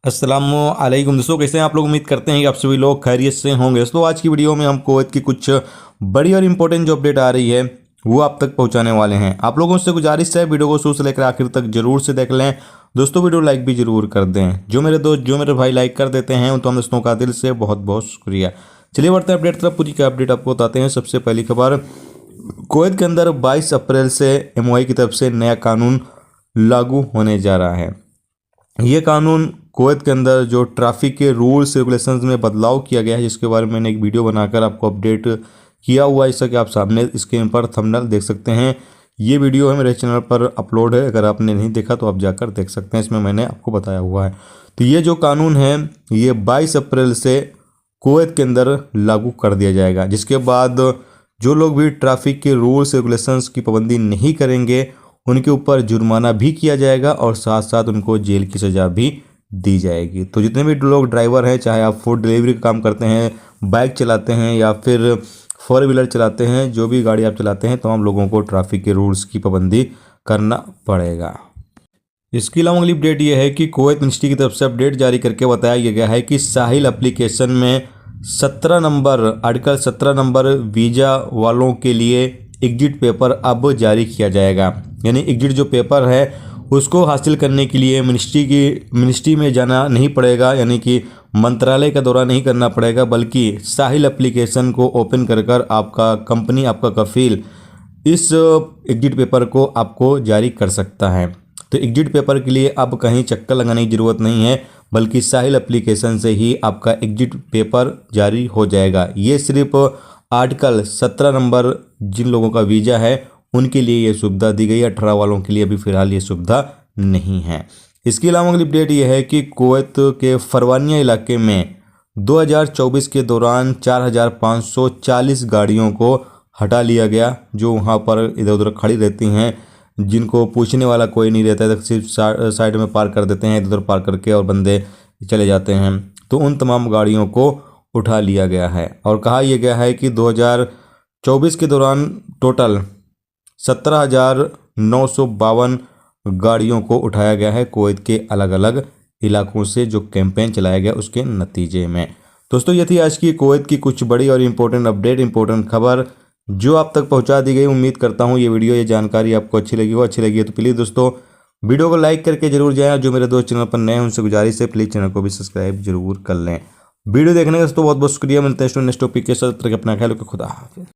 अस्सलामुअलैकुम दोस्तों, कैसे हैं आप लोग। उम्मीद करते हैं कि आप सभी लोग खैरियत से होंगे। दोस्तों आज की वीडियो में हम कुवैत की कुछ बड़ी और इंपॉर्टेंट जो अपडेट आ रही है वो आप तक पहुंचाने वाले हैं। आप लोगों से गुजारिश है वीडियो को शुरू से लेकर आखिर तक जरूर से देख लें। दोस्तों वीडियो लाइक भी जरूर कर दें। जो मेरे भाई लाइक कर देते हैं तो हम दोस्तों का दिल से बहुत बहुत शुक्रिया। चलिए बढ़ते हैं अपडेट तरफ। पूरी का अपडेट आपको बताते हैं। सबसे पहली खबर, कुवैत के अंदर 22 अप्रैल से एमओआई की तरफ से नया कानून लागू होने जा रहा है। ये कानून कुवैत के अंदर जो ट्रैफिक के रूल्स रेगुलेशंस में बदलाव किया गया है, जिसके बारे में मैंने एक वीडियो बनाकर आपको अपडेट किया हुआ है, जैसा कि आप सामने स्क्रीन पर थंबनेल देख सकते हैं। ये वीडियो है मेरे चैनल पर अपलोड है, अगर आपने नहीं देखा तो आप जाकर देख सकते हैं। इसमें मैंने आपको बताया हुआ है। तो ये जो कानून है ये 22 अप्रैल से कुवैत के अंदर लागू कर दिया जाएगा, जिसके बाद जो लोग भी ट्रैफिक के रूल्स रेगुलेशंस की पाबंदी नहीं करेंगे उनके ऊपर जुर्माना भी किया जाएगा और साथ साथ उनको जेल की सज़ा भी दी जाएगी। तो जितने भी लोग ड्राइवर हैं, चाहे आप फूड डिलीवरी का काम करते हैं, बाइक चलाते हैं या फिर फोर व्हीलर चलाते हैं, जो भी गाड़ी आप चलाते हैं, तमाम लोगों को ट्रैफिक के रूल्स की पाबंदी करना पड़ेगा। इसके अलावा अगली अपडेट ये है कि कुवैत मिनिस्ट्री की तरफ से अपडेट जारी करके बताया गया है कि साहिल एप्लीकेशन में 17 नंबर आर्टिकल 17 नंबर वीज़ा वालों के लिए एग्जिट पेपर अब जारी किया जाएगा। यानी एग्जिट जो पेपर है उसको हासिल करने के लिए मिनिस्ट्री में जाना नहीं पड़ेगा, यानी कि मंत्रालय का दौरा नहीं करना पड़ेगा, बल्कि साहिल एप्लीकेशन को ओपन कर आपका कंपनी, आपका कफील इस एग्जिट पेपर को आपको जारी कर सकता है। तो एग्जिट पेपर के लिए अब कहीं चक्कर लगाने की ज़रूरत नहीं है, बल्कि साहिल एप्लीकेशन से ही आपका एग्जिट पेपर जारी हो जाएगा। ये सिर्फ आर्टिकल 17 नंबर जिन लोगों का वीज़ा है उनके लिए ये सुविधा दी गई है। 18 वालों के लिए अभी फ़िलहाल ये सुविधा नहीं है। इसके अलावा अगली अपडेट ये है कि कुवैत के फरवानिया इलाके में 2024 के दौरान 4540 गाड़ियों को हटा लिया गया, जो वहाँ पर इधर उधर खड़ी रहती हैं, जिनको पूछने वाला कोई नहीं रहता है, तो सिर्फ साइड में पार्क कर देते हैं, इधर उधर पार्क करके और बंदे चले जाते हैं। तो उन तमाम गाड़ियों को उठा लिया गया है और कहा यह गया है कि 2024 के दौरान टोटल 17,952 गाड़ियों को उठाया गया है कुवैत के अलग अलग इलाकों से, जो कैंपेन चलाया गया उसके नतीजे में। दोस्तों ये थी आज की कुवैत की कुछ बड़ी और इम्पोर्टेंट अपडेट, इम्पोर्टेंट खबर जो आप तक पहुंचा दी गई। उम्मीद करता हूं ये वीडियो, ये जानकारी आपको अच्छी लगी हो। अच्छी लगी है तो प्लीज़ दोस्तों वीडियो को लाइक करके जरूर जाएं। जो मेरे दोस्त चैनल पर नए हैं उनसे गुजारिश है प्लीज़ चैनल को भी सब्सक्राइब जरूर कर लें। वीडियो देखने का दोस्तों बहुत बहुत शुक्रिया। मिलते हैं नेक्स्ट टॉपिक के साथ। अपना ख्याल रखिए। खुदा हाफिज़।